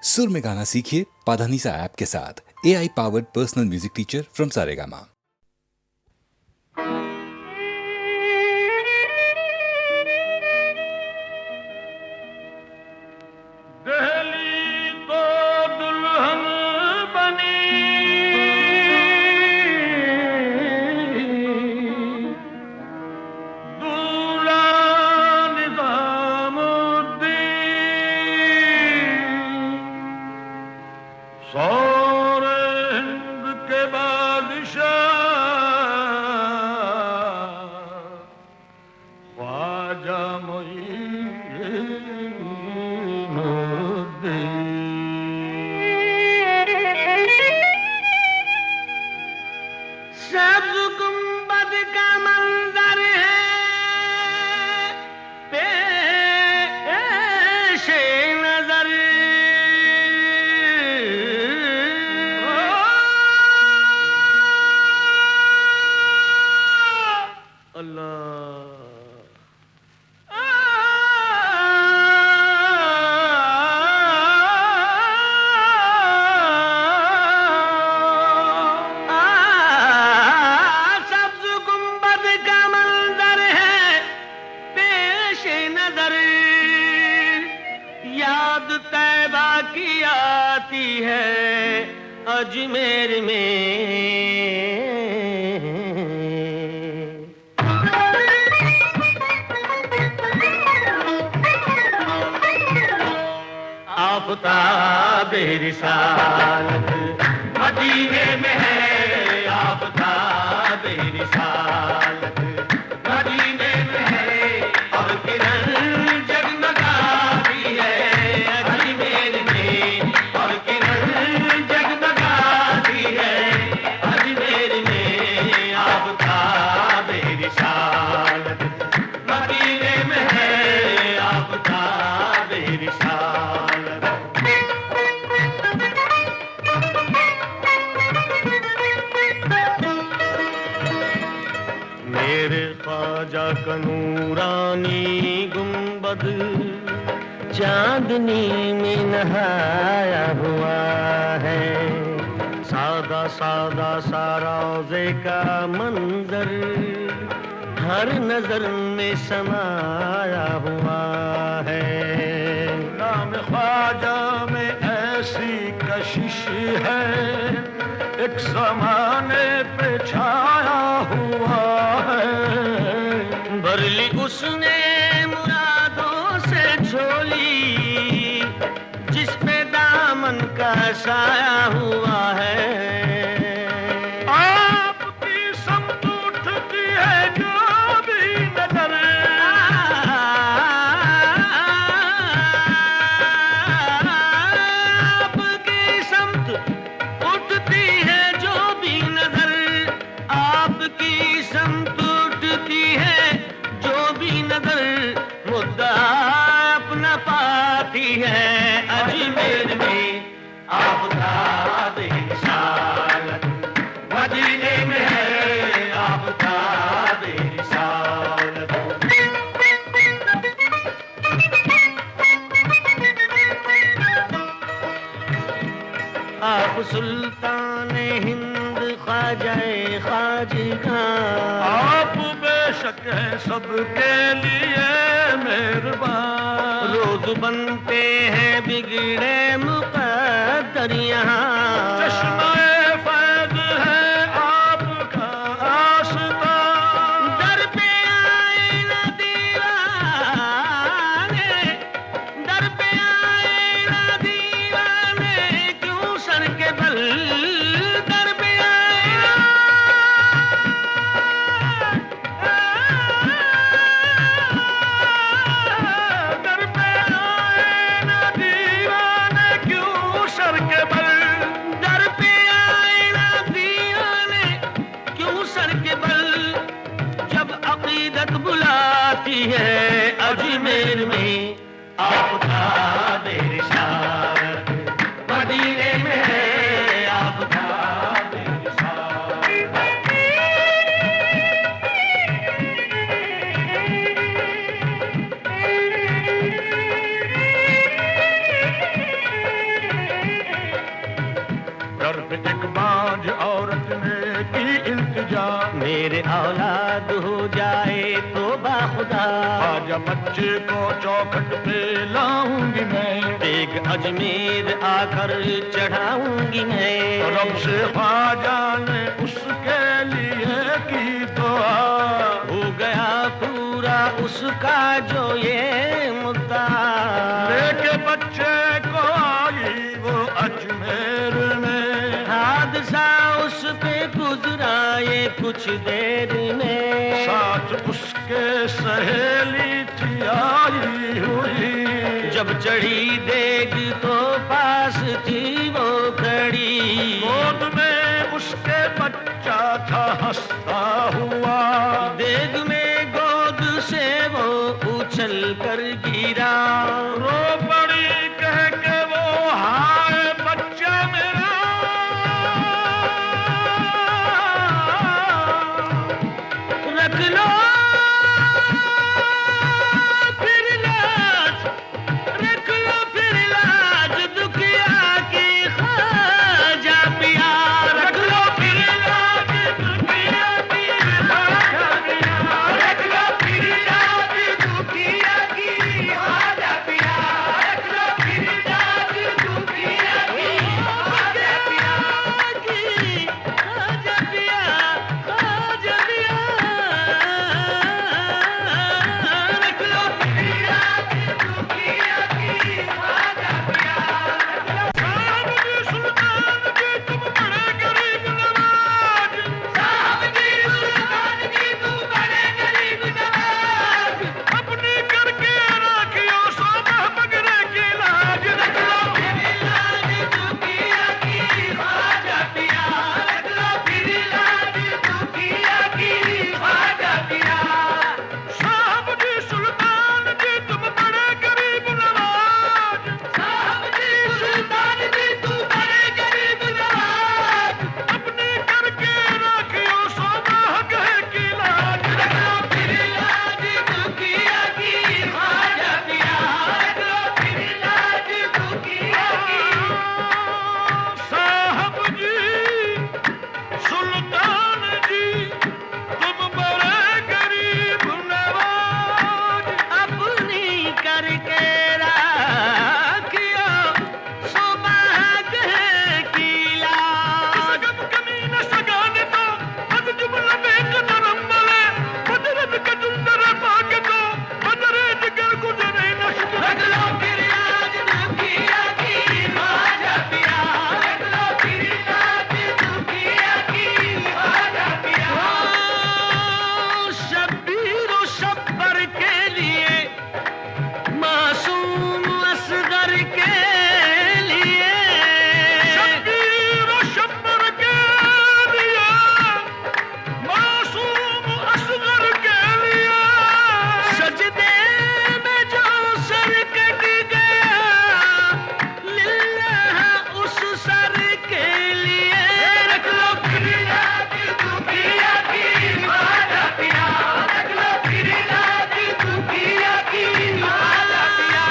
सुर में गाना सीखिए पाधानीसा ऐप के साथ। AI powered personal music teacher from Saregama. Ajmer में आफ़ताबे रिसालत मदीने में है। आफ़ताबे रिसालत मदीने में है और किरण जगमगाती है अजमेर में। और किरण जगमगाती है अजमेर में। आफ़ताबे रिसालत मदीने में है। आफ़ताबे रिसालत मेरे ख्वाजा का नूरानी गुंबद चांदनी में नहाया हुआ है। सादा सादा सा रोज़े का मंजर हर नजर में समाया हुआ है। नाम ख्वाजा में ऐसी कशिश है एक ज़माने पे छाया हुआ है। भर ली उसने मुरादों से झोली जिस पे दामन का साया हुआ है। आपकी समत उठती है जो भी नजर आपकी समत उठती है जो भी नजर। आपकी समत उठती है जो भी नजर मुद्दा अपना पाती है अजमेर में। आफ़ताबे रिसालत मदीने में है। आफ़ताबे रिसालत आप सुल्तान हिंद ख्वाजाए ख्वाजगा। आप बेशक है सबके लिए मेहरबान। रोज बनते हैं बिगड़े मुक़द्दर यहाँ। चश्मे फैज़ है आपका आस्था। दर पे आए ना दीवाने दर पे आए ना दीवाने क्यों सर के बल दर पे आए दर पे आए ना दीवाने क्यों सर के बल। एक बांझ औरत ने की इल्तिजा, मेरे औलाद हो जाए तो बाखुदा, ख्वाजा बच्चे को चौखट पे लाऊंगी मैं, बेग अजमेर आकर चढ़ाऊंगी मैं। रब से ख्वाजा ने उसके लिए की दुआ, हो गया पूरा उसका जो ये मुद्दा। लेके बच्चे को आई वो अजमेर में, हादसा उस पे गुजरा ये कुछ देर में, साथ उसके सहेली थी आई हुई, जब चढ़ी देग तो पास थी वो खड़ी, गोद में उसके बच्चा था हंसता हुआ, देग में गोद से वो उछल कर गिरा, रो पड़ी कह के वो हाय बच्चा मेरा, रख लो फिर लाज, रख लो फिर लाज दुखिया की ख्वाजा पिया, रख लो फिर लाज दुखिया की ख्वाजा पिया, रख लो फिर लाज दुखिया की ख्वाजा पिया, रख लो फिर लाज दुखिया की ख्वाजा पिया, ख्वाजा पिया, ख्वाजा पिया, रख लो फिर लाज दुखिया की ख्वाजा पिया, साहब जी सुल्तान जी तुम बड़े गरीब नवाज, साहब जी सुल्तान जी तुम बड़े गरीब नवाज, अपनी करके राखियो सो बगरे की लाज, रख लो फिर लाज दुखिया की ख्वाजा पिया, रख लो फिर लाज दुखिया की ख्वाजा पिया, साहब जी सुल्तान जी तुम बड़े गरीब नवाज, साहब जी सुल्तान जी तुम बड़े गरीब नवाज, अपनी करके राखियो सो बगरे की लाज, रख लो फिर लाज दुखिया की ख्वाजा पिया, रख लो फिर लाज दुखिया की। साहब जी सुल्तान जी तुम बड़े गरीब नवाज, अपनी करके राखियो सुबह की लाज, सगम कमीन सगाने तो बद जुमला में कदरम मले, बदरत का जुंदर पाके तो बदरे जिगर गुजरे न शुक्र, रख लो फिर लाज दुखिया की ख्वाजा पिया, रख लो फिर लाज दुखिया की ख्वाजा पिया। शब्बीर और शब्बर के लिए, मासूम असगर के लिए, शब्बीर और शब्बर के लिए, मासूम असगर के लिए, सजदे में जो सर कट गया, लिल्लाह उस सर के लिए, रख लो फिर लाज दुखिया की ख्वाजा पिया, रख लो फिर लाज दुखिया की ख्वाजा पिया,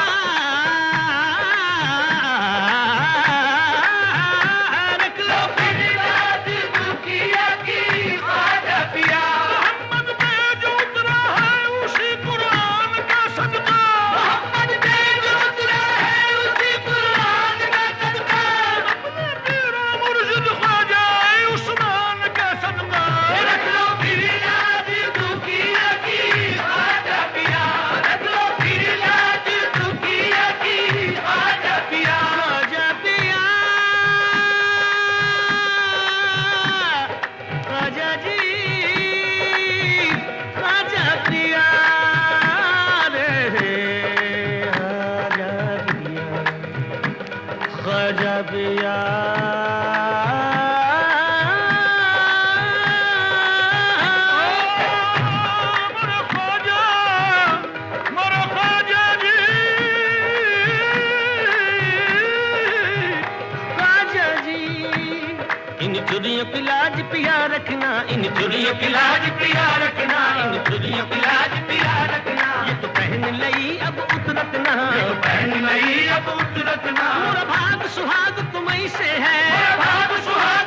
रख लो फिर लाज दुखिया की ख्वाजा पिया। मोहम्मद पे जो उतरा है उसी कुरान का सदका, मोहम्मद पे जो उतरा है उसी कुरान का सदका, अपने पीरा मुर्शिद ख्वाजा उस्मान का सदका, रख लो फिर लाज दुखिया की ख्वाजा पिया, रख लो फिर लाज दुखिया की ख्वाजा पिया, ख्वाजा पिया, ख्वाजा जी, ख्वाजा पिया रे, ख्वाजा पिया, मेरे ख्वाजा जी, ख्वाजा जी, इन चुरियों की लाज पिया रखना, इन चुरियों की लाज पिया रखना, इन चुरियों की लाज पिया रखना, ये तो पहन लई अब उतरत ना, पहन लई अब उतरत ना, मोरा भाग सुहाग तुम्हीं से है, भाग सुहाग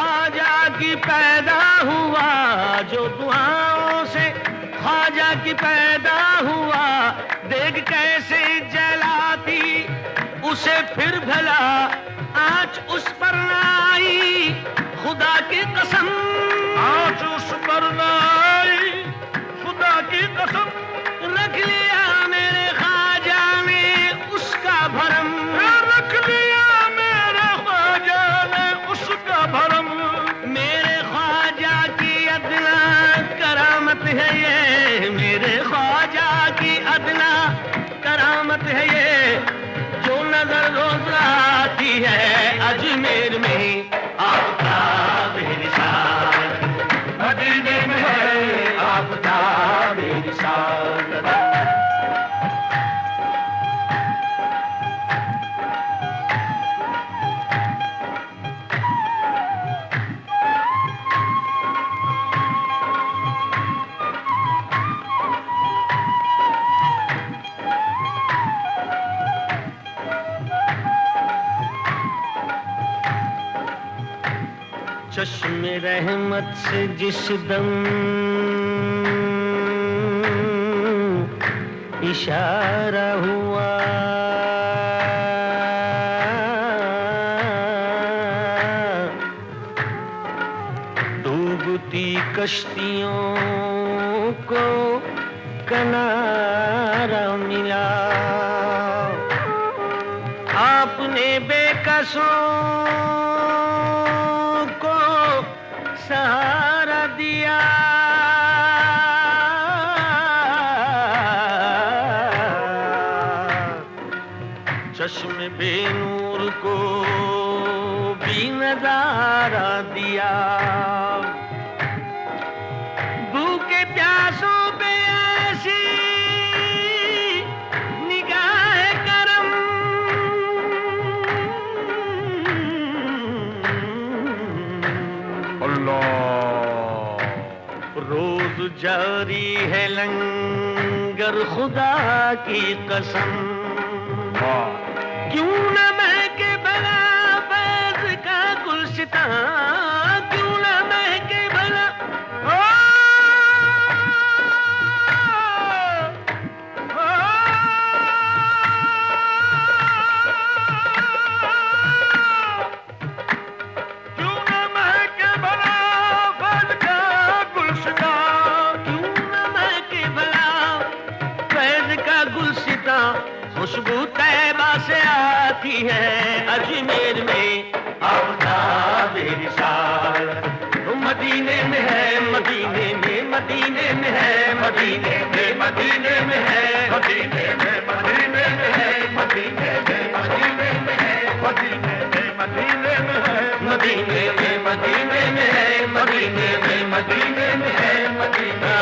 ख्वाजा की पैदा हुआ, जो दुआओं से ख्वाजा की पैदा हुआ, देख कैसे जलाती उसे फिर भला आँच उस पर ना आई, खुदा की कसम आँच उस पर न आई, खुदा की कसम। रख लिया मेरे ख्वाजा ने उसका भरम, रख लिया मेरे ख्वाजा ने उसका भरम। मेरे ख्वाजा की अदना करामत है ये, मेरे ख्वाजा की अदना करामत है ये, जो नजर रोज आती है अजमेर में आपका बेरिसाल, मदीने में है आपका बेरिसाल। चश्मे रहमत से जिस दम इशारा हुआ, डूबती कश्तियों को किनारा मिला, आपने बेकसों सहारा दिया, चश्मे बेनूर को भी नजारा दिया, भूखे प्यासों पे ऐसी निगाह करम, रोज जारी है लंगर खुदा की कसम, क्यों न महके भला फैज़ का गुलशितां, क्यों न महके भला खुशबू तैबा से आती है अजमेर में आपका बेरिसाल, मदीने में है, मदीने में, मदीने में है, मदीने में, मदीने में है, मदीने में, मदीने में है, मदीने में, मदीने में है, मदीने में, मदीने में है, मदीने में, मदीने में है, मदीने में, मदीने में है, मदीने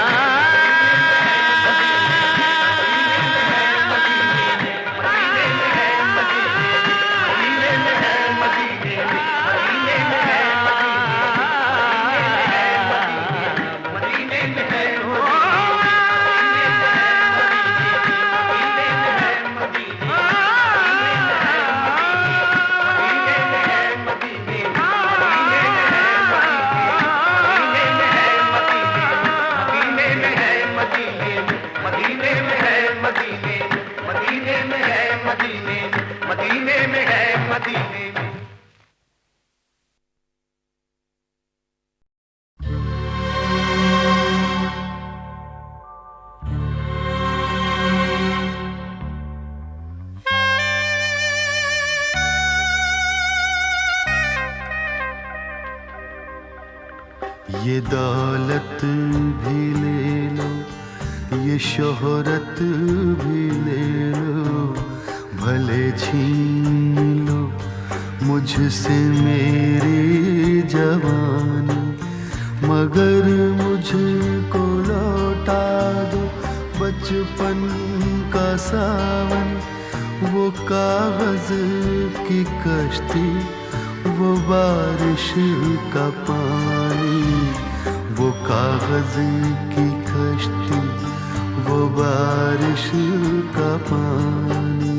ये दौलत भी ले लो, ये शोहरत भी ले लो, भले छीन लो मुझसे मेरी जवानी, मगर मुझको लौटा दो बचपन का सावन, वो कागज की कश्ती, वो बारिश का पानी, वो कागज की कश्ती, वो बारिश का पानी।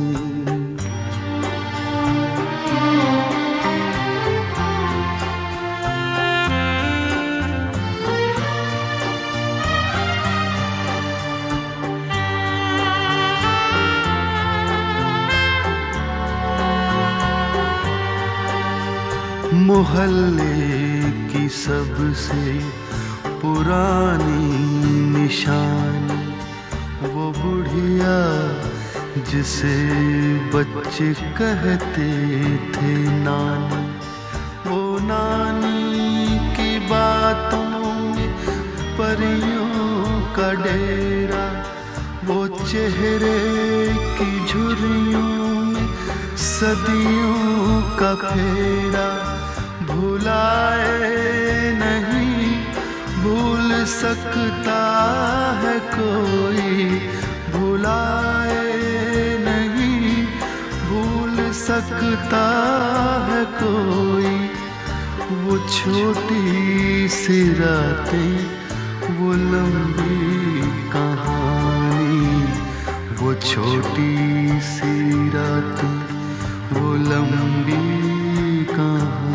मोहल्ले की सबसे पुरानी निशानी, वो बुढ़िया जिसे बच्चे कहते थे नानी। वो नानी की बातों में परियों का डेरा, वो चेहरे की झुर्रियों में सदियों का फेरा। भुलाए नहीं भूल सकता है कोई, भुलाए नहीं भूल सकता है कोई। वो छोटी सी रातें, वो लंबी कहानी, वो छोटी सी रातें, वो लंबी कहानी।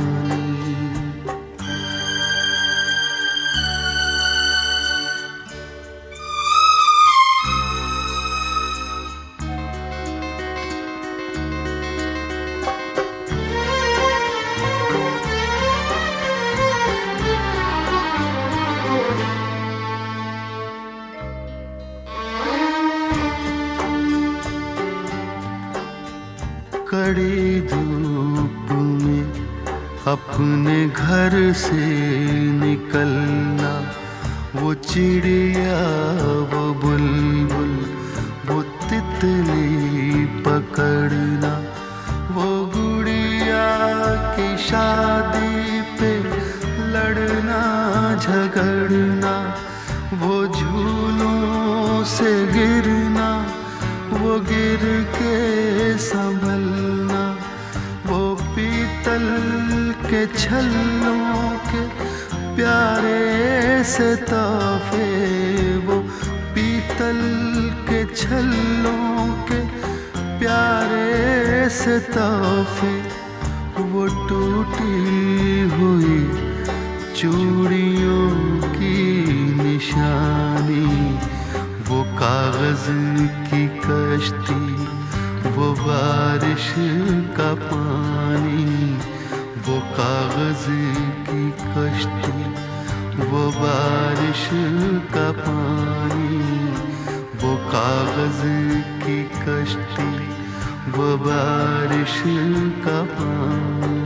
कड़ी धूप में अपने घर से निकलना, वो चिड़िया वो बुलबुल वो तितली पकड़ना, वो गुड़िया की शादी पे लड़ना झगड़ना, वो झूलों से गिरना, वो गिर के संभलना, वो पीतल के छल्लों के प्यारे से तोहफे, वो पीतल के छल्लों के प्यारे से तोहफे। वो टूटी हुई चूड़ियों की निशानी, वो कागज की कश्ती, वो बारिश का पानी, वो कागज की कश्ती, वो बारिश का पानी, वो कागज की कश्ती, वो बारिश का पानी।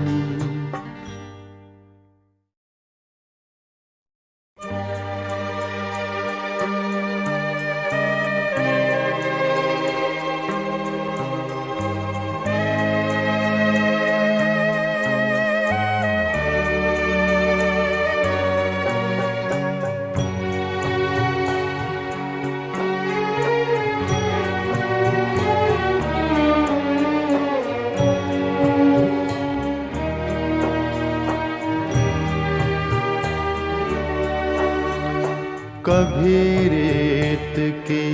कभी रेत के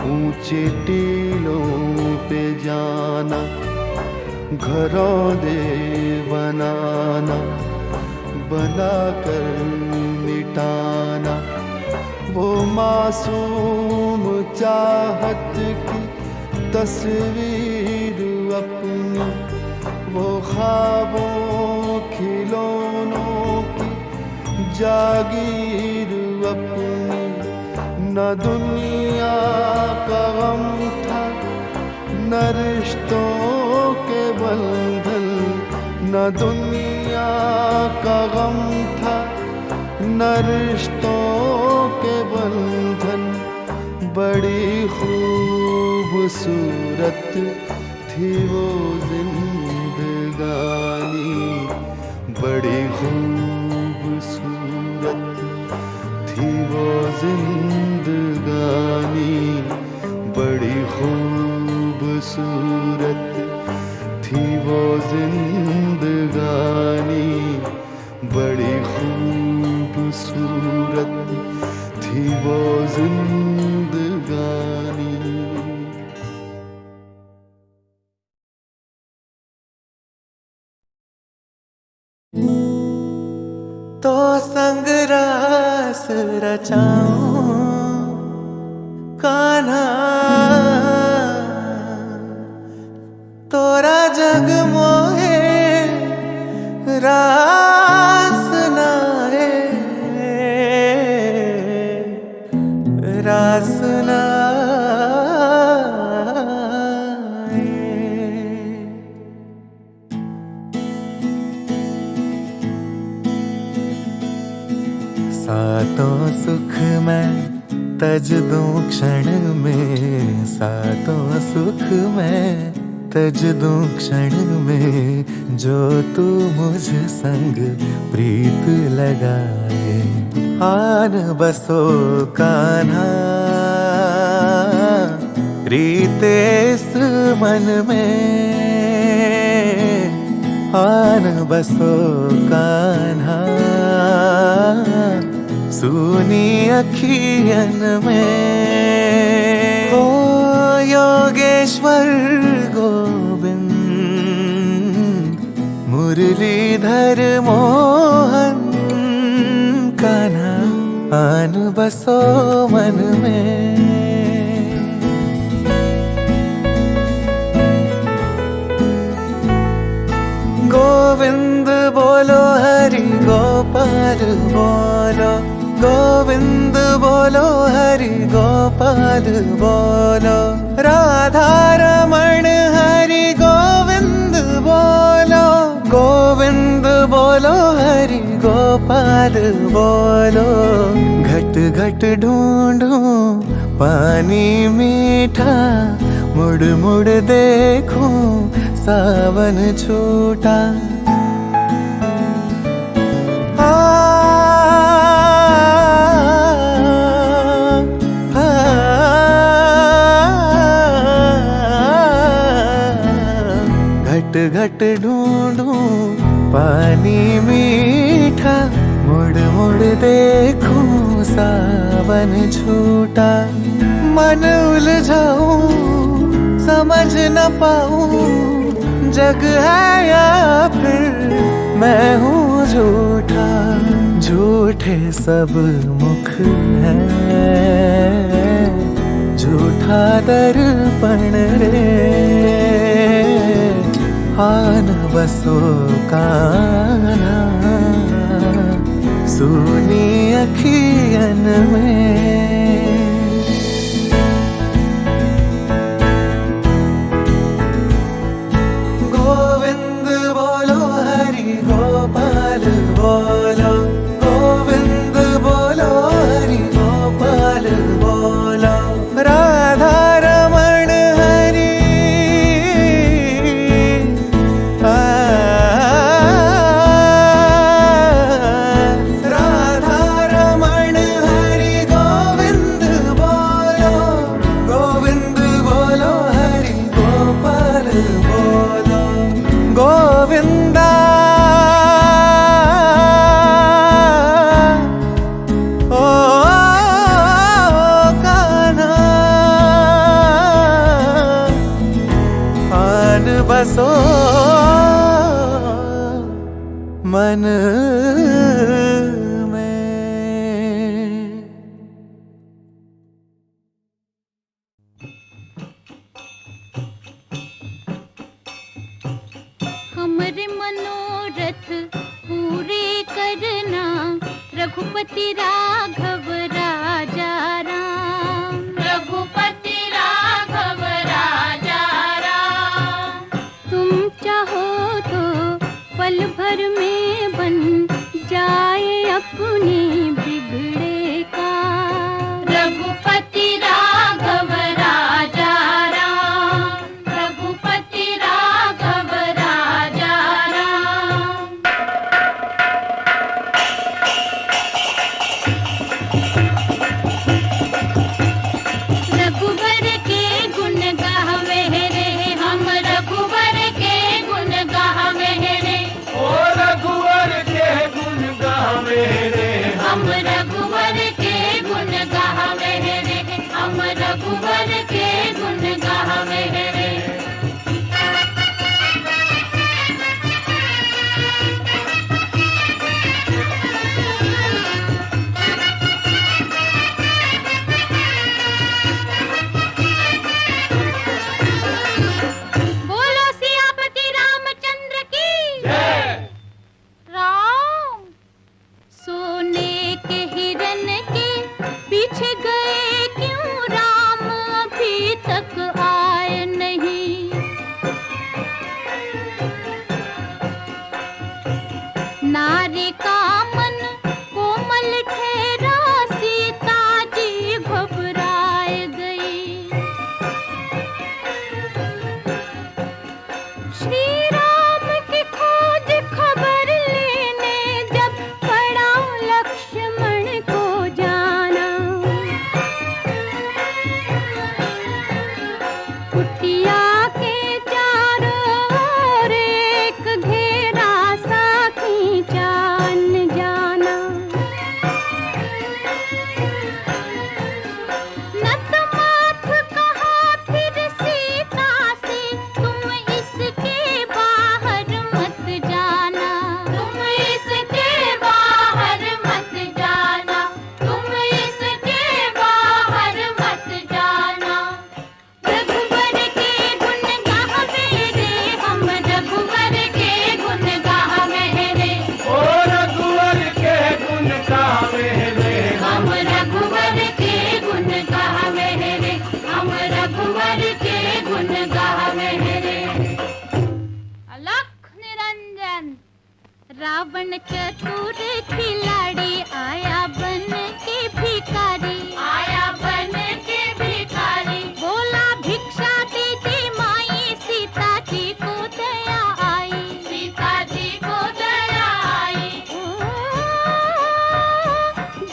ऊंचे टीलों पे जाना, घरों दे बनाना, बनाकर मिटाना, वो मासूम चाहत की तस्वीर अपनी, वो ख्वाबों खिलौनों की जागीर अपनी। न दुनिया का गम था न रिश्तों के बंधन, न दुनिया का गम था न रिश्तों के बंधन। बड़ी खूबसूरत थी वो जिंदगानी, बड़ी खूबसूरत थी वो जिंदगानी, बड़ी खूबसूरत थी वो जिंदगानी, बड़ी खूबसूरत थी वो जिंदगानी। तो संग रास रचाऊं कान्हा, तोरा जग मोहे सातों सुख मैं तज दूं क्षण में, सातों सुख मैं तज दूं क्षण में, जो तू मुझ संग प्रीत लगाए। आन बसो कान्हा रीते इस मन में, आन बसो कान्हा सुनी अखियन में। ओ योगेश्वर गोविंद मुरलीधर मोहन कान्हा आन बसो मन में। गोविंद बोलो हरि गोपाल बोलो, गोविंद बोलो हरि गोपाल बोलो, राधा रमण हरि गोविंद बोलो, गोविंद बोलो हरि गोपाल बोलो। घट घट ढूंढूं पानी मीठा, मुड़ मुड़ देखूं सावन छूटा। घट घट ढूंढूं पानी मीठा, मुड़ मुड़ देखूं सावन छूटा। मन उलझाऊं समझ न पाऊं, जग है या फिर मैं हूँ झूठा। झूठे सब मुख है, झूठा दर्पण रे। आन बसो कान्हा सुनी अखियन में। गोपाल बोलो, गोविंद बोलो हरि गोपाल बोलो, राधा रमण हरि राधा रमण हरि गोविंद बोलो, गोविंद बोलो हरि गोपाल बोलो। गोविंदा बसो मन में। हमरे मनोरथ पूरे करना, रघुपति राघव राजा राम, रघुपति राघव राजा राम। तुम चाहो तो पल भर में बन जाए अपने बिगड़े का, रघुपति राघव राजा राम, रघुपति राघव राजा राम। रघुवर के गुण गावे रे हम, रघुवर के गुण गावे रे। ओ रघुवर के गुण गावे रे हम रघुवर मन चतुर खिलाड़ी आया बन के भिखारी, आया बन के भिखारी। बोला भिक्षा दीजिए माई, सीता जी को दया आई, सीता जी को दया आई।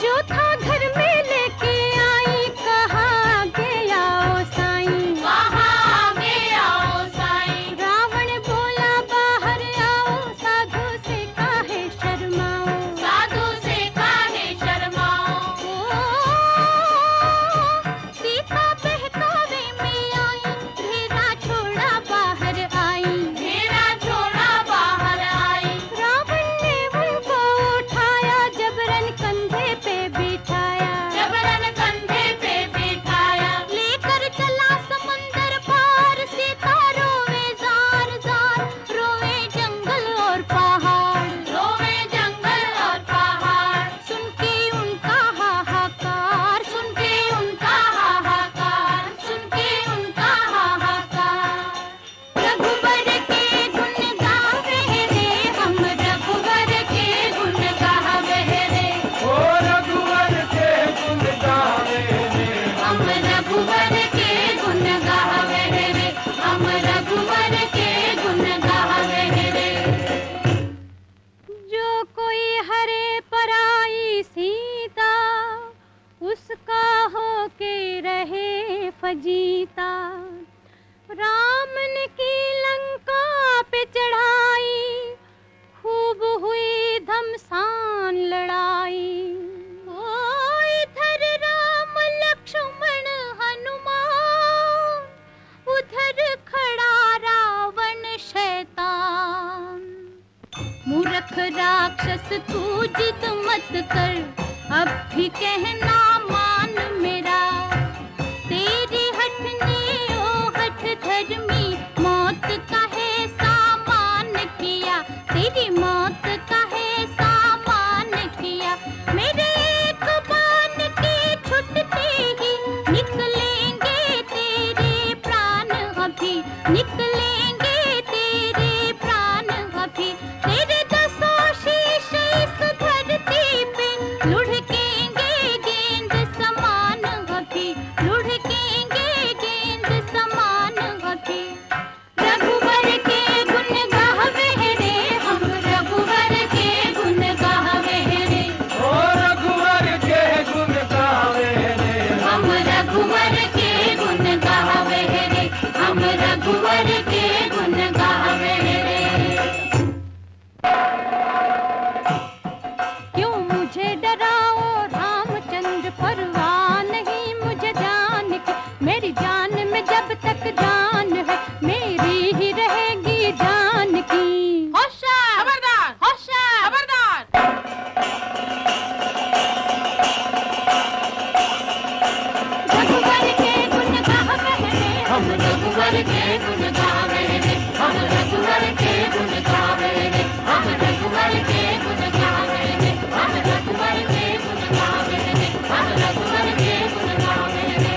जो था घर में लेके आई, कहाँ गया ओ साईं, कहाँ गया ओ साईं। रावण बोला बाहर आओ, साधु से काहे शर्माओ, साधु से काहे शर्माओ। सीता बहकावे में आई, घेरा छोड़ा बाहर आई, घेरा छोड़ा बाहर आई। रावण ने उनको उठाया, जबरन कंधे पे बिठाया, जबरन कंधे पे बिठाया। लेकर चला समंदर पार, सीता रोवे जार जार, रोवे जंगल और पहाड़, रोवे जंगल और पहाड़। सुन के उनका हाहाकार, सुन के उनका हाहाकार, सुन के उनका हाहाकार। रघुवर के गुण गावे रे, हम रघुवर के गुण गावे रे, ओ रघुवर के गुण गावे रे, हम रघुवर के गुण गावे रे, हम रघुवर के गुण गावे रे। जो कोई हरे पराई सीता, उसका हो के रहे फजीता। राम ने की लंका पे चढ़ाई, खूब हुई घमसान लड़ाई। ओ इधर राम लक्ष्मण हनुमान, उधर खड़ा रावण शैतान। मूर्ख राक्षस तू जिद मत कर, अब भी कहना मान मेरा। तेरी हठने ओ हठ धर्मी, मौत का है सामान किया, तेरी मौत का है सामान किया। मेरे एक बाण के छुटते ही निकलेंगे तेरे प्राण अभी, निकलेंगे तेरे प्राण अभी। तेरे दसों शीश इस धरती पे लुढ़केंगे गेंद समान अभी, लुढ़केंगे गेंद समान अभी। रघुवर के गुण गावे रे, हम रघुवर के गुण गावे रे, ओ रघुवर के गुण गावे रे, हम रघुवर के गुण गावे रे, हम रघुवर के गुण गावे रे। क्यों मुझे डराओ रामचंद्र, परवाह नहीं मुझे जान की। मेरी जान में जब तक जान है, मेरी ही रहेगी जान की। होशियार, खबरदार, होशियार, खबरदार। रघुवर के गुण गावे रे, हम रघुवर के गुण गावे रे, हम रघुवर के गुण गावे रे, हम रघुवर के गुण गावे रे, हम रघुवर के गुण गावे रे, हम रघुवर के गुण गावे रे।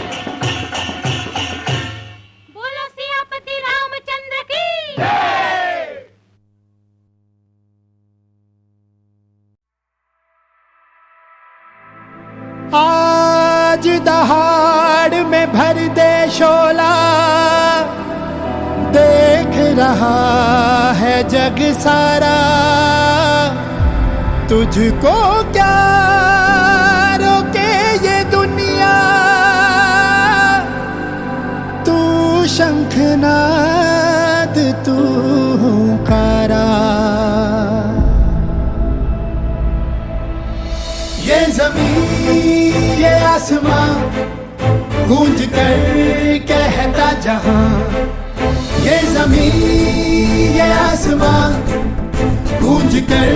बोलो सियापति रामचंद्र की। आज दहाड़ में भर दे शोला, देख रहा है जग सारा। तुझको क्या रोके ये दुनिया, तू शंखनाद तू हुंकारा। ये ज़मीन ये आसमां गूंज कर कहता जहां। ये ज़मीन ये आसमां गूंज कर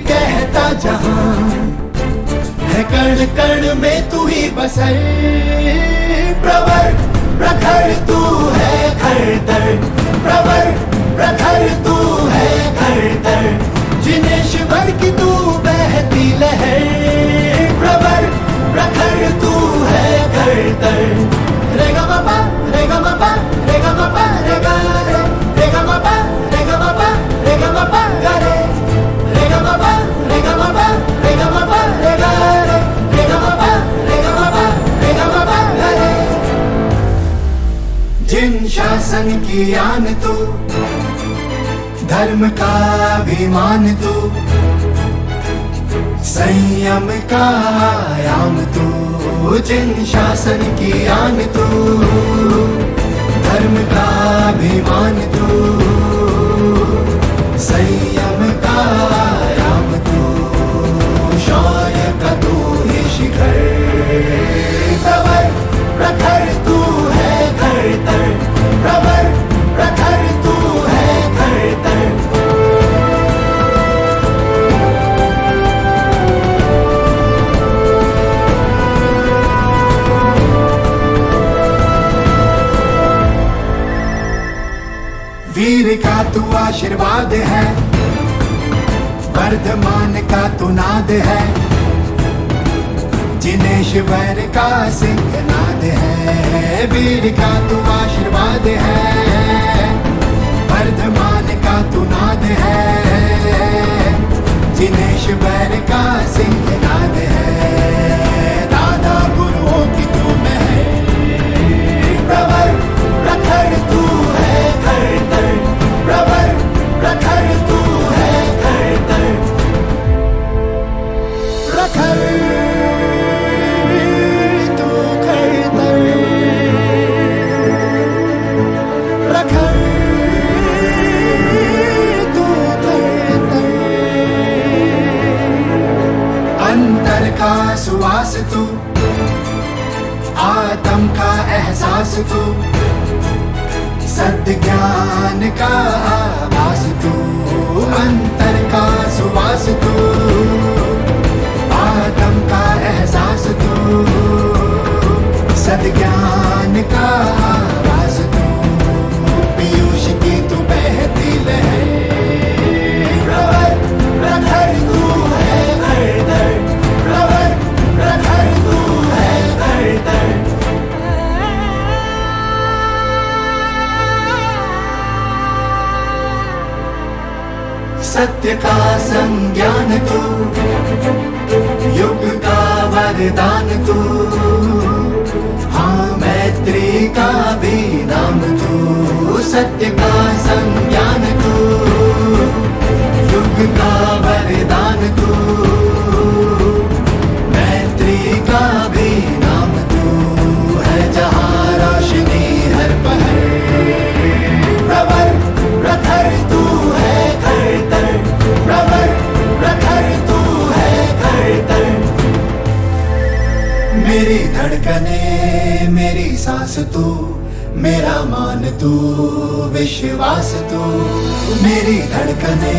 कहता जहां। है कण कण में तू ही बसर, प्रवर प्रखर तू है खरतर। प्रवर प्रखर तू है खरतर, जिनेश्वर की तू बहती लहर। प्रवर प्रखर तू है खरतर। रे गा मा पा रे गा मा पा रे गा मा पा रे गा रे गा मा पा रे गा मा पा रे गा मा पा गा रे गा मा पा शासन की आन तू, धर्म का अभिमान तू, संयम का आयाम तू, जिन शासन की आन तू, धर्म का अभिमान तू, संयम का आयाम तू, शौर्य का तू ही शिखर, प्रवर प्रखर तू है खरतर, प्रवर प्रखर तू है खरतर। वीर का तू आशीर्वाद है, वर्धमान का तू नाद है, जिनेश्वर का सिंहनाद है। वीर का तू आशीर्वाद है, वर्धमान का तू नाद है, जिनेश्वर का सिंहनाद है। दादा गुरुओं की तू महर, प्रवर प्रखर तू है खरतर, प्रवर प्रखर तू है खरतर, प्रखर तू खरतर, प्रखर तू खरतर। अंतर का सुवास तू, आत्म का एहसास तू, सत्य ज्ञान का आवास तू, अंतर का सुवास तू, आत्म का एहसास तू, सत्य ज्ञान का आवास तू, पीयूष की तू बहती लहर, प्रवर प्रखर तू है खरतर, प्रवर प्रखर तू है खरतर। सत्य का संज्ञान तू, युग का वरदान तू, हाँ मैत्री का भी नाम तू। सत्य का संज्ञान तू, युग का वरदान तू, मैत्री का भी नाम तू है, जहाँ रोशनी हर पहर, प्रवर प्रखर तू है खरतर, प्रवर प्रखर तू है खरतर। मेरी धड़कने मेरी सांस तू, मेरा मान तू विश्वास तू, मेरी धड़कने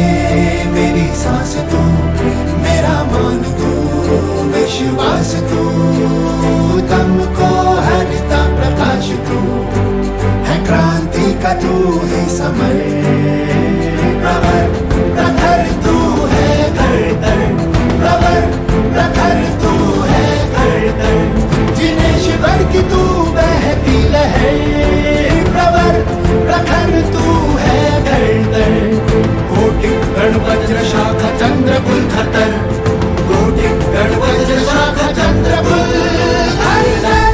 मेरी सांस तू, मेरा मान तू विश्वास तू, तुमको हरता प्रकाश तू है, क्रांति का तू ही समर, प्रवर प्रखर तू है खरतर, प्रवर प्रखर तू है खरतर, जिनेश्वर की तू बहती लहर, प्रवर प्रखर तू है खरतर। कोटि गण वज्र शाखा चंद्र कुल खतर, कोटि गण वज्र शाखा चंद्र कुल खतर।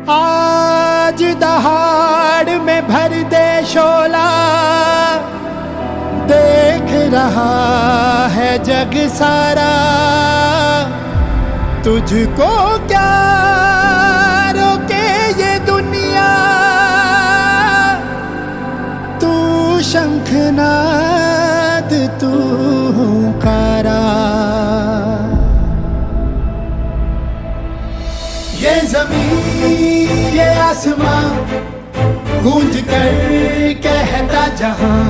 आज दहाड़ में भर दे शोला, देख रहा है जग सारा, तुझको क्या रोके ये दुनिया, तू शंखनाद तू हुंकारा। ये ज़मीन ये आसमां गूंज कर कहता जहां,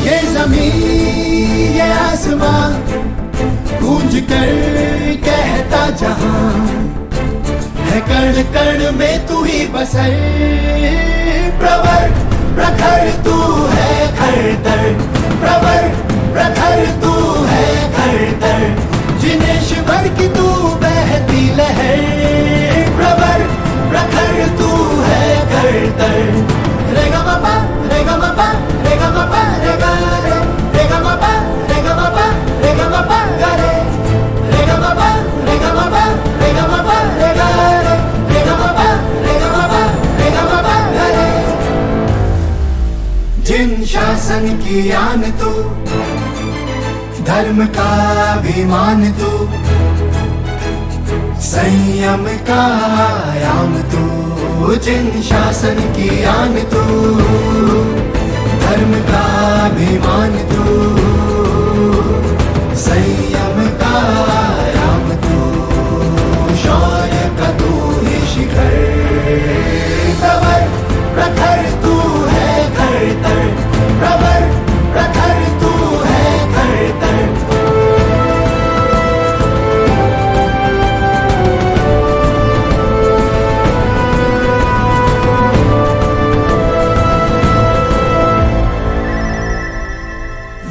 ये ज़मीन ये आसमां गूंज कर कहता जहां, है कण कण में तू ही बसर, प्रवर प्रखर तू है खरतर, प्रवर प्रखर तू है खरतर, जिनेश्वर की तू बहती लहर, प्रवर प्रखर तू है खरतर। रे गा मा पा रे गा मा पा रे गा मा पा रे गा रे। शासन की आन तू, धर्म का अभिमान तू, संयम का आयाम तू, जिन शासन की आन तू, धर्म का अभिमान तू, संयम का आयाम तू, शौर्य का तू ही शिखर, प्रवर प्रखर तू है खरतर, प्रवर प्रखर तू है खरतर।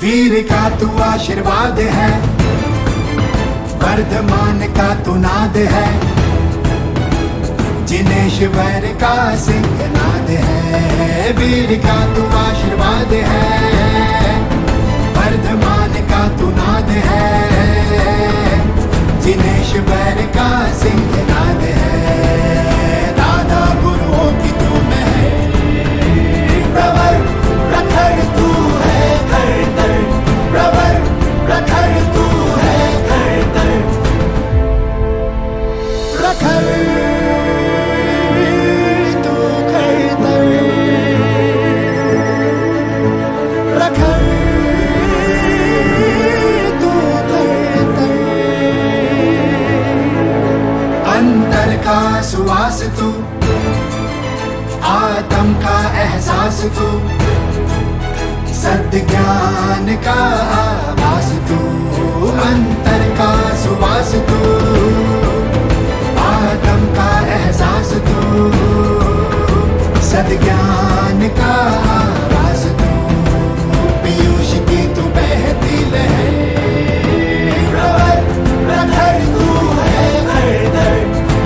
वीर का तू आशीर्वाद है, वर्धमान का तू नाद है, जिनेश्वर का सिंहनाद है। वीर का तू आशीर्वाद है, वर्धमान का तू नाद है, जिनेश्वर का सिंहनाद है। दादा गुरुओं की तू है, प्रवर प्रखर तू है खरतर, प्रवर प्रखर तू है खरतर, प्रखर तू खरतर, प्रखर तू खरतर। अंतर का सुवास तू, आत्म का एहसास तू, सत्य ज्ञान का आवास तू, अंतर का सुवास तू, आत्म का एहसास तू, सत्य ज्ञान का आवास तू, पीयूष की तू बहती लहर, प्रवर प्रखर तू है खरतर,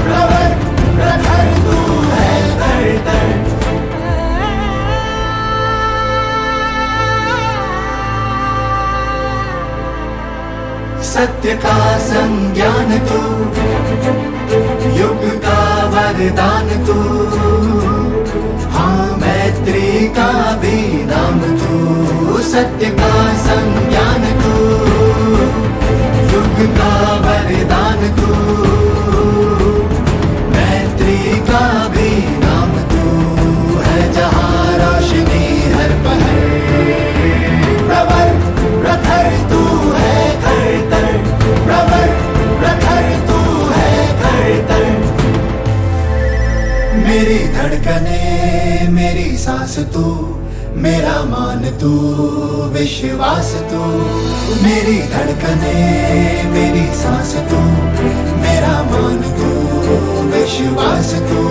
प्रवर प्रखर तू है खरतर। सत्य का संज्ञान तू, युग का वरदान तू, हाँ मैत्री का भी नाम तू। सत्य का संज्ञान तू, युग का वरदान तू, मैत्री का भी नाम तू है, जहाँ रोशनी हर पहर, प्रवर प्रखर तू है खरतर, प्रवर प्रखर तू है खरतर। मेरी धड़कने मेरी सांस तू, मेरा मान तू विश्वास तू, मेरी धड़कने मेरी सांस तू, मेरा मान तू विश्वास तू,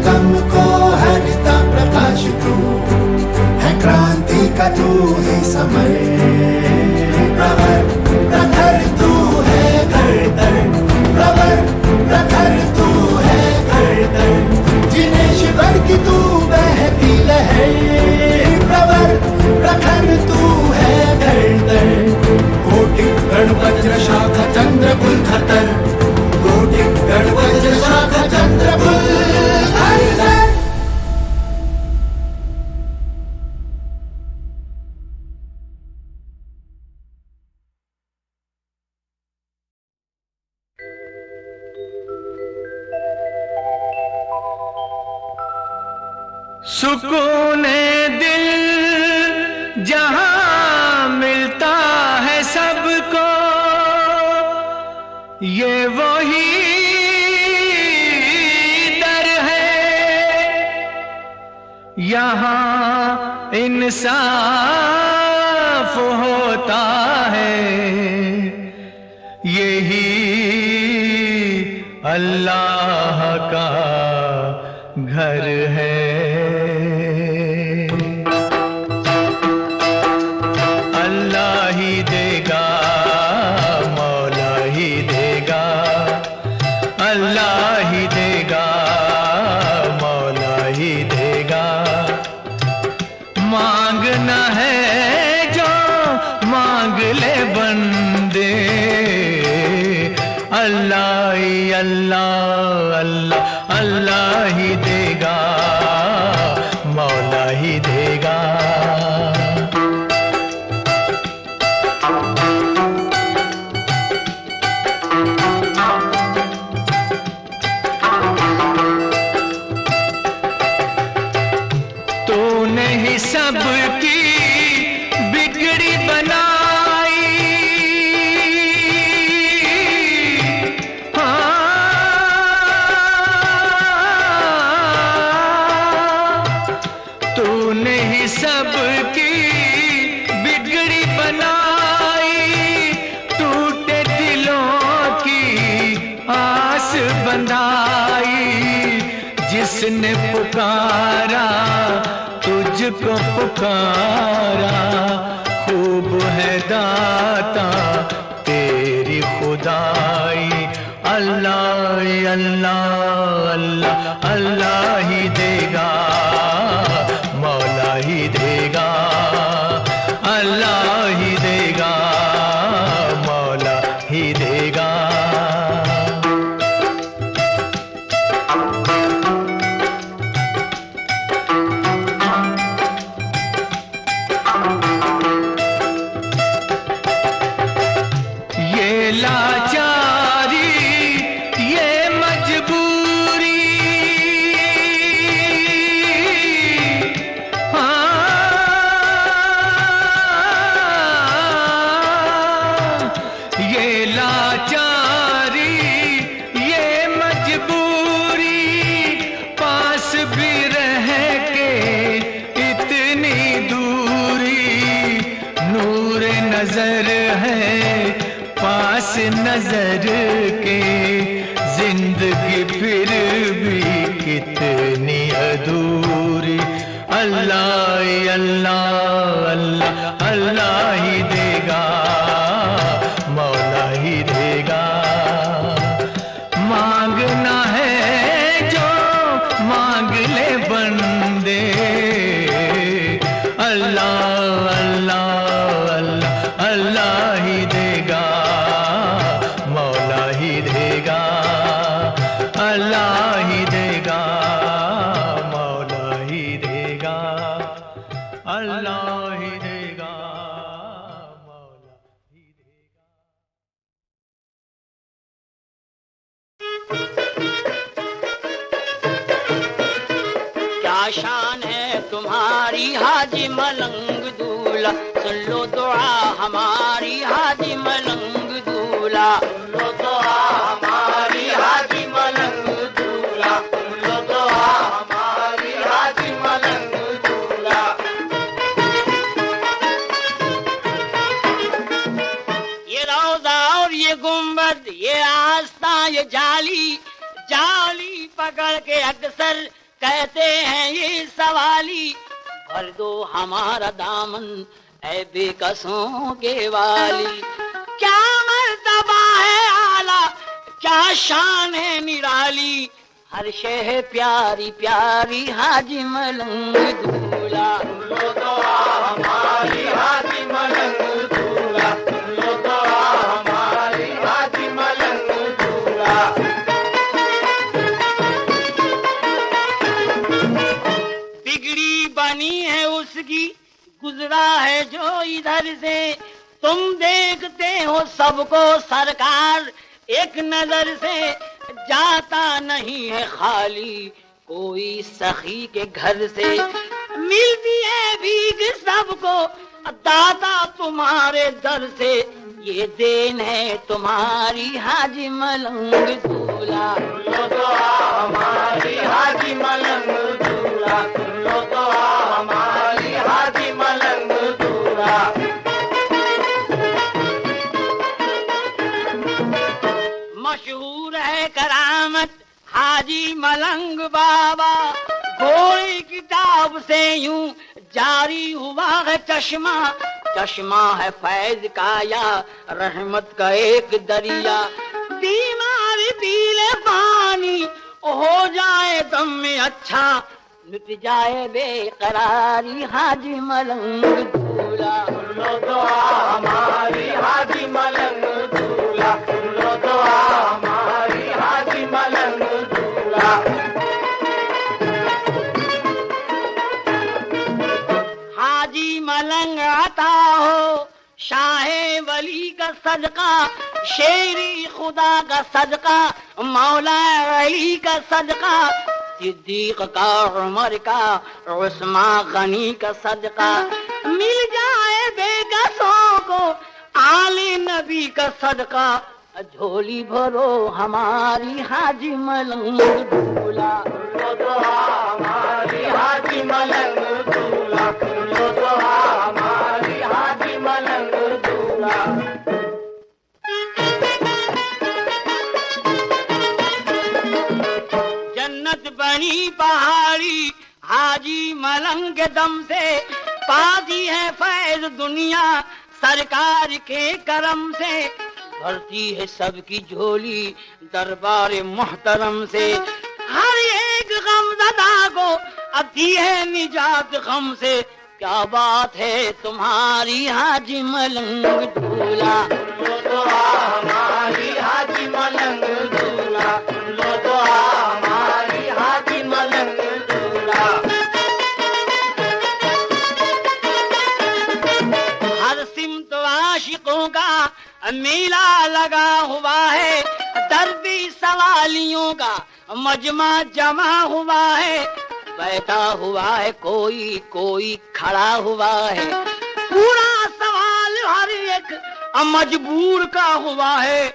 तुमको हरता प्रकाश तू है, क्रांति का तू ही समर, प्रवर प्रखर तू है खरतर, प्रवर प्रखर तू है खरतर। जिनेश्वर की तू बहती लहर, प्रवर प्रखर तू है खरतर, कोटि गण वज्र शाखा चंद्र कुल खतर, कोटि गण वज्र शाखा चंद्र कुल खतर। सुकून दिल जहां मिलता है सबको, ये वही दर है, यहाँ इंसाफ होता है, यही अल्लाह का घर है। अल्लाह ही देगा, मौला ही देगा, अल्लाह ही देगा, मौला ही देगा। मांगना है जो मांग ले बंदे, अल्लाह ही अल्लाह अल्लाह अल्लाह ही देगा, मौला ही देगा। सब की बिगड़ी बनाई। तूने ही सबकी बिगड़ी बनाई, टूटे दिलों की आस बंधाई। जिसने पुकारा तुझको पुकारा, खूब है दाता तेरी खुदाई। अल्लाह अल्लाह अल्लाह अल्लाह ही देगा, मौला ही देगा। अल्लाह ही देगा, मौला ही देगा। ये लाचारी ये मजबूरी, ये लाचारी ये मजबूरी, पास भी रह के इतनी दूरी। नूर नजर है पास नजर के, जिंदगी फिर भी कितनी अधूरी। अल्लाह अल्लाह अल्लाह अल्लाह ही देगा, मौला ही देगा। मांगना है जो मांग ले बंदे, अल्लाह अल्लाह अल्लाह अल्लाह ही देगा, मौला ही देगा। अल्लाह ही देगा, मौला ही देगा। अल्लाह ही देगा, मौला ही देगा। क्या शान है तुम्हारी हाजी मलंग दूल्हा, सुन लो दुआ हमारी हाजी मलंग दूल्हा। सुन लो दुआ हमारी हाजी मलंग दूल्हा, सुन लो दुआ हमारी हाजी मलंग दूल्हा। ये रौदा और ये गुंबद, ये आस्था, ये जाली, जाली पकड़ के अक्सर कहते हैं ये सवाली। भर दो हमारा दामन ऐ बेकसों के वाली। क्या मर्तबा है आला, क्या शान है निराली, हर शे है प्यारी प्यारी हाजी मलंग दूल्हा। सुन लो दुआ हमारी हाजी मलंग दूल्हा, सुन लो दुआ हमारी हाजी मलंग दूल्हा। बिगड़ी बनी है उसकी, गुजरा है जो इधर से। तुम देखते हो सबको सरकार एक नजर से, जाता नहीं है खाली कोई सखी के घर से। मिलती है भीख सबको दाता तुम्हारे दर से, ये देन है तुम्हारी हाजी मलंग दूल्हा। सुन लो दुआ हमारी हाजी मलंग दूल्हा, सुन लो दुआ हमारी हाजी मलंग दूल्हा। मशहूर है करामत हाजी मलंग बाबा, घोड़ी किताब से यूं जारी हुआ है चश्मा। चश्मा है फैज का या रहमत का एक दरिया। बीमार पी ले पानी हो जाए दम में अच्छा, मिट जाए बेकरारी हाजी मलंग दूल्हा। सुन लो दुआ हमारी हाजी मलंग दूल्हा, सुन लो दुआ हमारी हाजी मलंग दूल्हा। हाजी मलंग आता हो शाहे वली का सदका, शेरी खुदा का सदका, मौला अली का सदका। सिद्दीक का, उमर का, उस्मान गनी का सदका, मिल जाए बेकसों को आले नबी का सदका, झोली भरो हमारी हाजी मलंग दूल्हा, लो दुआ हमारी हाजी मलंग दूल्हा, लो दुआ हमारी हाजी मलंग दूल्हा। जन्नत बनी पहाड़ी हाजी मलंग के दम से, पादी है फैज दुनिया सरकार के करम से, भरती है सबकी झोली दरबार मुहतरम से, हर एक गमज़दा को अती है निजात गम से, क्या बात है तुम्हारी हाजी मलंग दूल्हा, लो दुआ हमारी हाजी मलंग दूल्हा, लो दुआ हमारी हाजी मलंग दूल्हा। हर सिमत आशिकों का मेला लगा हुआ है, दर्दी सवालियों का मजमा जमा हुआ है, बैठा हुआ है कोई कोई खड़ा हुआ है, पूरा सवाल हर एक मजबूर का हुआ है,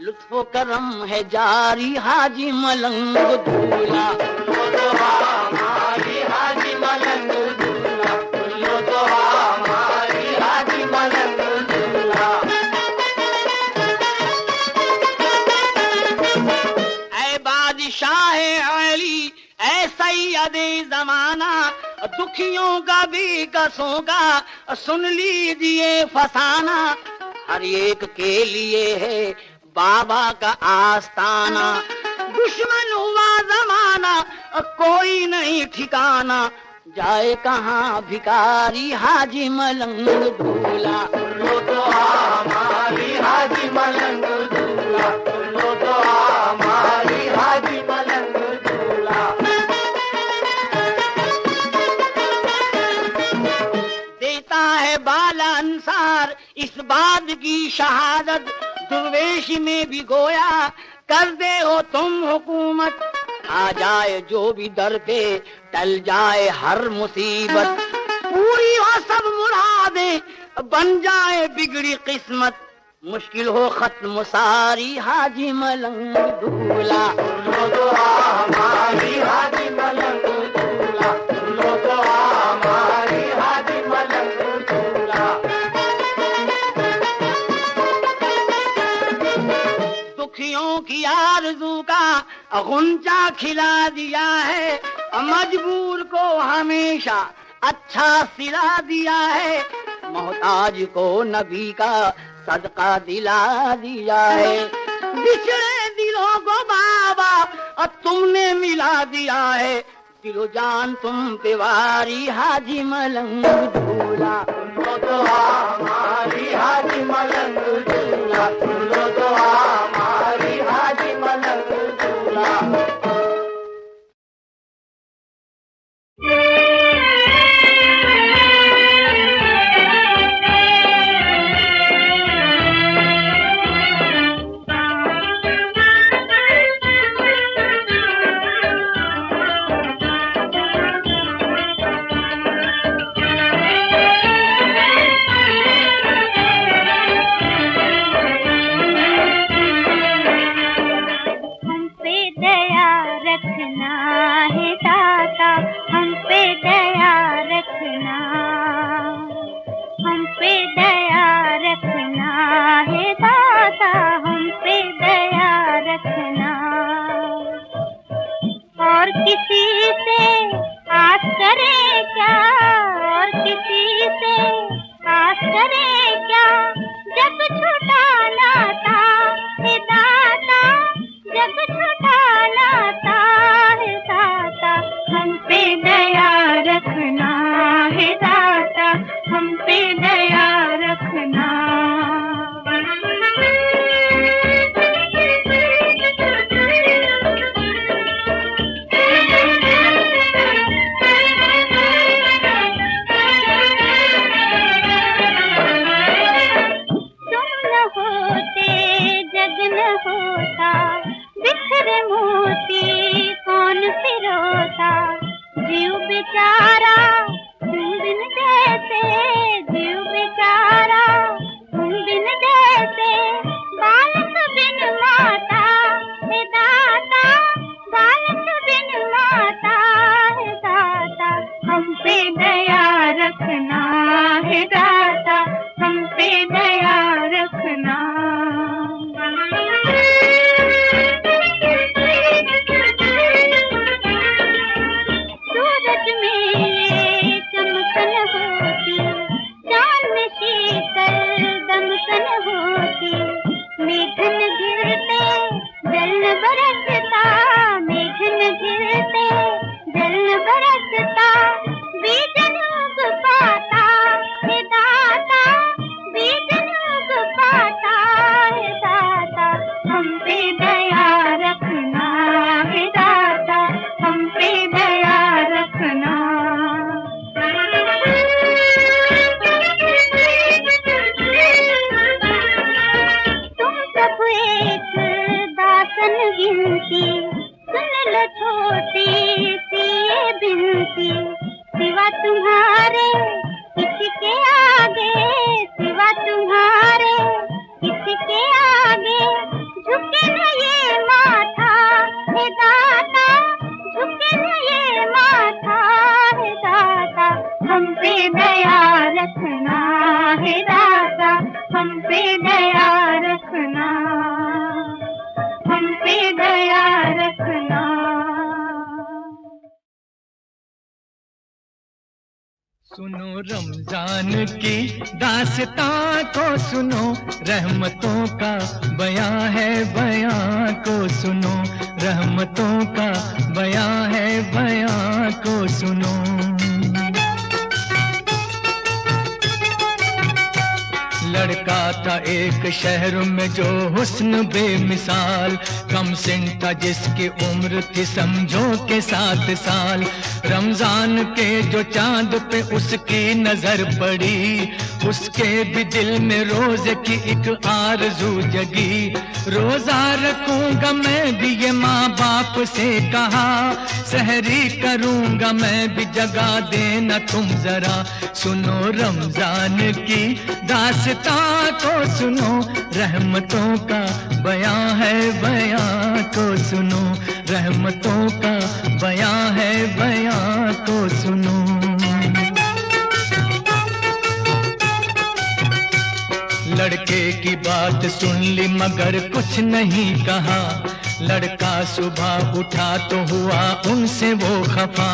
लुत्फो करम है जारी हाजी मलंग दूल्हा, लो दुआ हमारी हाजी मलंग दूल्हा, लो दुआ हमारी हाजी मलंग दूल्हा। ऐ बादशाह अली, ऐ सैयदे जमाना, दुखियों का भी कसों का सुन लीजिए फसाना, हर एक के लिए है बाबा का आस्ताना, दुश्मन हुआ जमाना कोई नहीं ठिकाना, जाए कहाँ भिखारी हाजी मलंग दूल्हा, लो दुआ हमारी हाजी मलंग दूल्हा, लो दुआ हमारी हाजी मलंग दूल्हा। देता है बाला अंसार इस बात की शहादत, दुर्वेश में भी गोया कर दे हो तुम हुकूमत, आ जाए जो भी दर पे टल जाए हर मुसीबत, पूरी हो सब मुरादें बन जाए बिगड़ी किस्मत, मुश्किल हो खत्म सारी हाजी मलंग दूल्हा, लो दुआ हमारी हाजी मलंग दूल्हा, लो दुआ हमारी हाजी मलंग दूल्हा। दुखियों की आरज़ू का गुंजा खिला दिया है, मजबूर को हमेशा अच्छा सिला दिया है, मोहताज को नबी का सदका दिला दिया है, बिछड़े दिलों को बाबा तुमने मिला दिया है, दिलो जान तुम पे वारी हाजी मलंग दूल्हा, लो दुआ हमारी हाजी मलंग दूल्हा, लो दुआ हमारी हाजी मलंग दूल्हा। करती थी ये बिनती, सिवा तुम्हारे किसके आगे, सिवा तुम्हारे किसके आगे झुके न ये माथा हे दाता, झुके न ये माथा हे दाता, हम पे दया रखना हे दाता, हम पे दया रखना, हम पे दया रखना। सुनो रमजान की दास्तां को सुनो, रहमतों का बयां है बयां को सुनो, रहमतों का बयां है बयां को सुनो। लड़का था एक शहर में जो हुस्न बेमिसाल, कम सिन था जिसकी उम्र थी समझो के 7 साल। रमजान के जो चांद पे उसकी नजर पड़ी, उसके भी दिल में रोजे की एक आरज़ू जगी। रोजा रखूंगा मैं भी ये माँ बाप से कहा, सहरी करूंगा मैं भी जगा देना तुम जरा। सुनो रमजान की दास्तां को सुनो, रहमतों का बयां है बयां को सुनो, रहमतों का बयां है बयां को सुनो। लड़के की बात सुन ली मगर कुछ नहीं कहा, लड़का सुबह उठा तो हुआ उनसे वो खफा।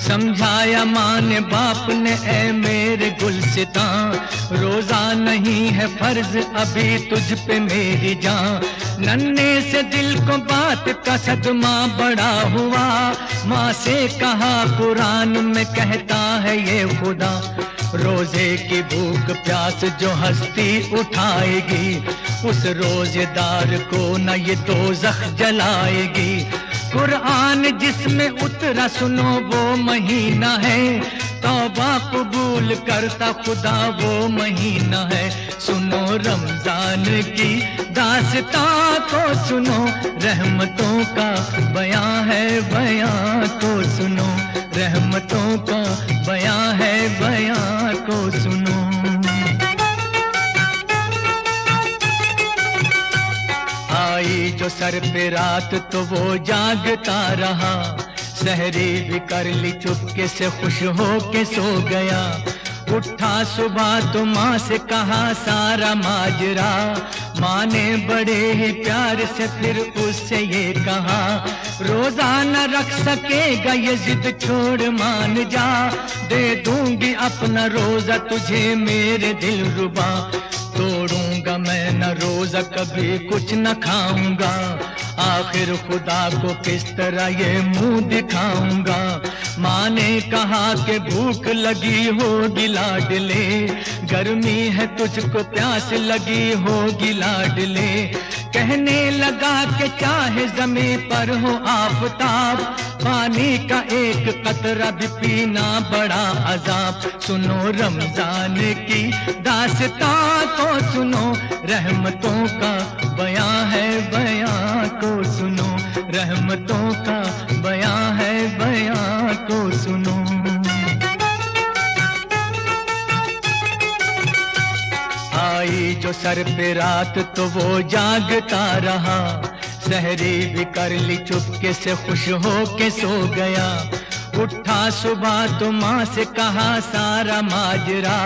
समझाया माँ ने बाप ने ऐ मेरे गुलसितां, रोजा नहीं है फर्ज अभी तुझ पे मेरी जान। नन्हे से दिल को बात का सदमा बड़ा हुआ, माँ से कहा कुरान में कहता है ये खुदा, रोजे की भूख प्यास जो हस्ती उठाएगी, उस रोजेदार को न ये दोज़ख जलाएगी। कुरान जिसमें उतरा सुनो वो महीना है, तौबा कबूल करता खुदा वो महीना है। सुनो रमजान की दास्तां को सुनो, रहमतों का बयां है बयां को सुनो, रहमतों का बयां है बयां को सुनो। आई जो सर पे रात तो वो जागता रहा, सहरी भी कर ली चुपके से खुश हो के सो गया। उठा सुबह तो माँ से कहा सारा माजरा, माँ ने बड़े ही प्यार से फिर उससे ये कहा, रोजा न रख सकेगा ये जिद छोड़ मान जा, दे दूंगी अपना रोजा तुझे मेरे दिल रुबा। तोड़ूंगा मैं न रोजा कभी कुछ न खाऊंगा, आखिर खुदा को किस तरह ये मुंह दिखाऊंगा। माँ ने कहा कि भूख लगी होगी लाडले, गर्मी है तुझको प्यास लगी होगी लाडले। कहने लगा कि चाहे ज़मीं पर हो आफताब, पानी का एक कतरा भी पीना बड़ा अजाब। सुनो रमजान की दास्तां को सुनो, रहमतों का बयां है बयां को सुनो, रहमतों का बयां है बयां को सुनो। आई जो सर पे रात तो वो जागता रहा, सहरी भी कर ली चुपके से खुश हो के सो गया। उठा सुबह तो माँ से कहा सारा माजरा,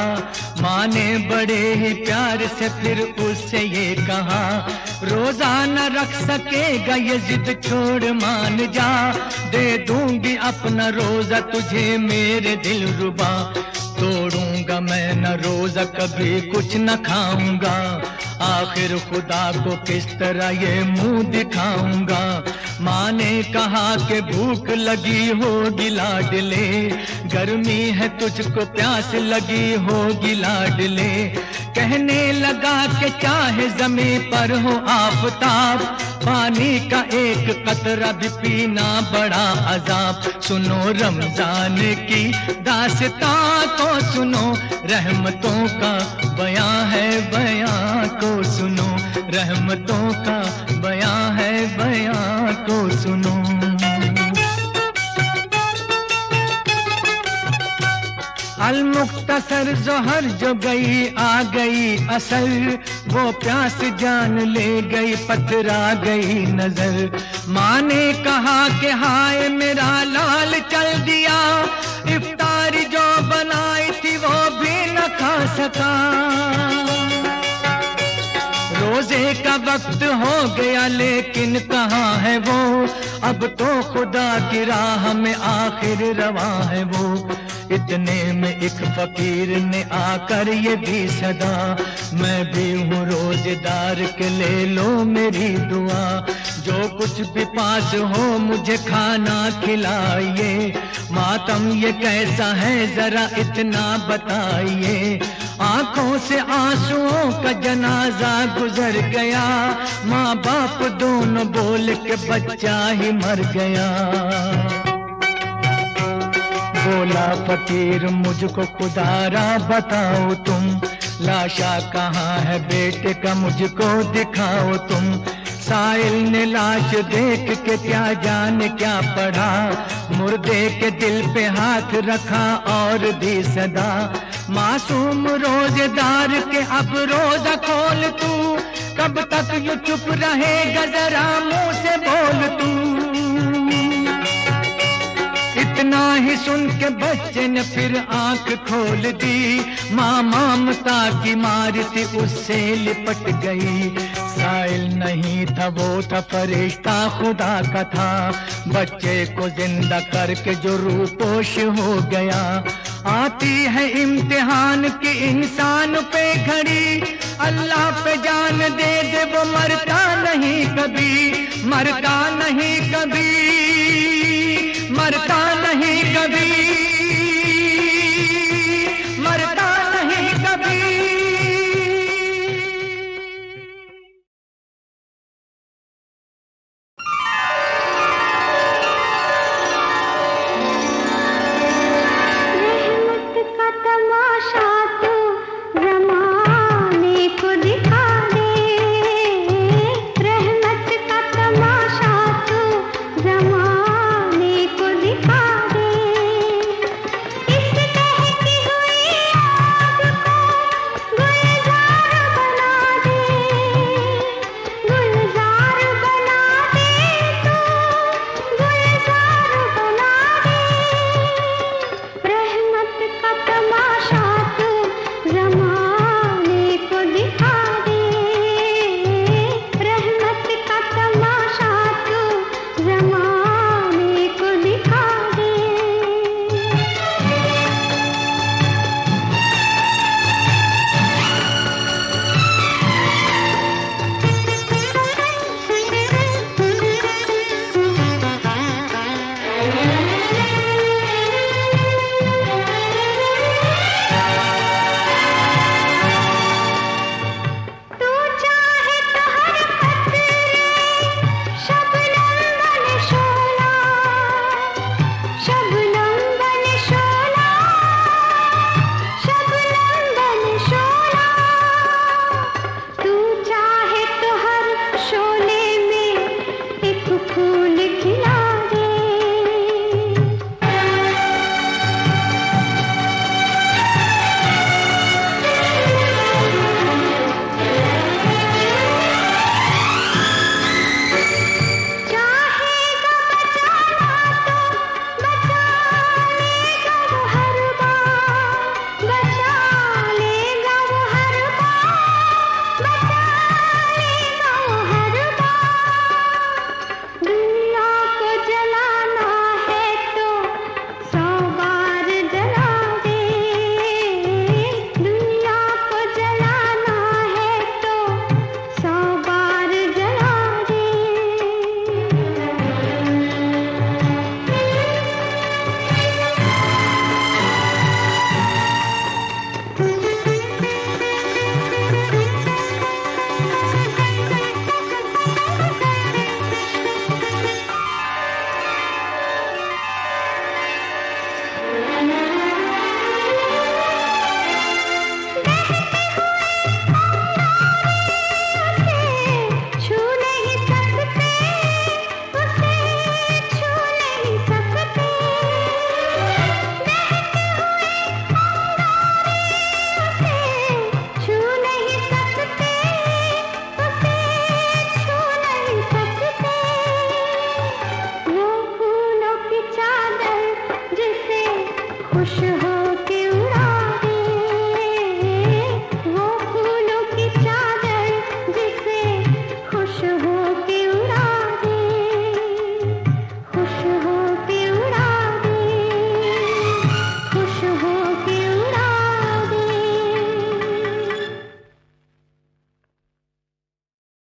माँ ने बड़े ही प्यार से फिर उससे ये कहा, रोजा न रख सकेगा ये जिद छोड़ मान जा, दे दूंगी अपना रोजा तुझे मेरे दिल रुबा। तोड़ूंगा मैं न रोजा कभी कुछ न खाऊंगा, आखिर खुदा को किस तरह ये मुंह दिखाऊंगा। माँ ने कहा कि भूख लगी होगी लाडले, गर्मी है तुझको प्यास लगी होगी लाडले। कहने लगा कि चाहे ज़मीं पर हो आफताब, पानी का एक कतरा भी पीना बड़ा अजाब। सुनो रमजान की दास्तां को सुनो, रहमतों का बयां है बयां को सुनो, रहमतों का बयां है बयां को सुनो। अल मुख्तसर जोहर जो गई आ गई असल, वो प्यास जान ले गई पथरा गई नजर। माँ ने कहा कि हाय मेरा लाल चल दिया, इफ्तारी जो बनाई थी वो भी न खा सका। रोजे का वक्त हो गया लेकिन कहाँ है वो, अब तो खुदा की राह में आखिर रवा है वो। इतने में एक फकीर ने आकर ये भी सदा, मैं भी हूँ रोजेदार के ले लो मेरी दुआ। जो कुछ भी पास हो मुझे खाना खिलाइए, मातम ये कैसा है जरा इतना बताइए। आंखों से आंसुओं का जनाजा गुजर गया, माँ बाप दोनों बोल के बच्चा ही मर गया। बोला फकीर मुझको खुदारा बताओ तुम, लाशा कहाँ है बेटे का मुझको दिखाओ तुम। साइल ने लाश देख के क्या जाने क्या पढ़ा, मुर्दे के दिल पे हाथ रखा और दी सदा। मासूम रोजेदार के अब रोजा खोल तू, कब तक यूं चुप रहेगा जरा मुंह से बोल तू। इतना ही सुन के बच्चे ने फिर आंख खोल दी, माँ ममता की मारी थी उससे लिपट गई। साइल नहीं था वो था फरिश्ता खुदा का था, बच्चे को जिंदा करके जो रूपोश हो गया। आती है इम्तिहान की इंसान पे घड़ी, अल्लाह पे जान दे दे वो मरता नहीं कभी, मरता नहीं कभी, मरता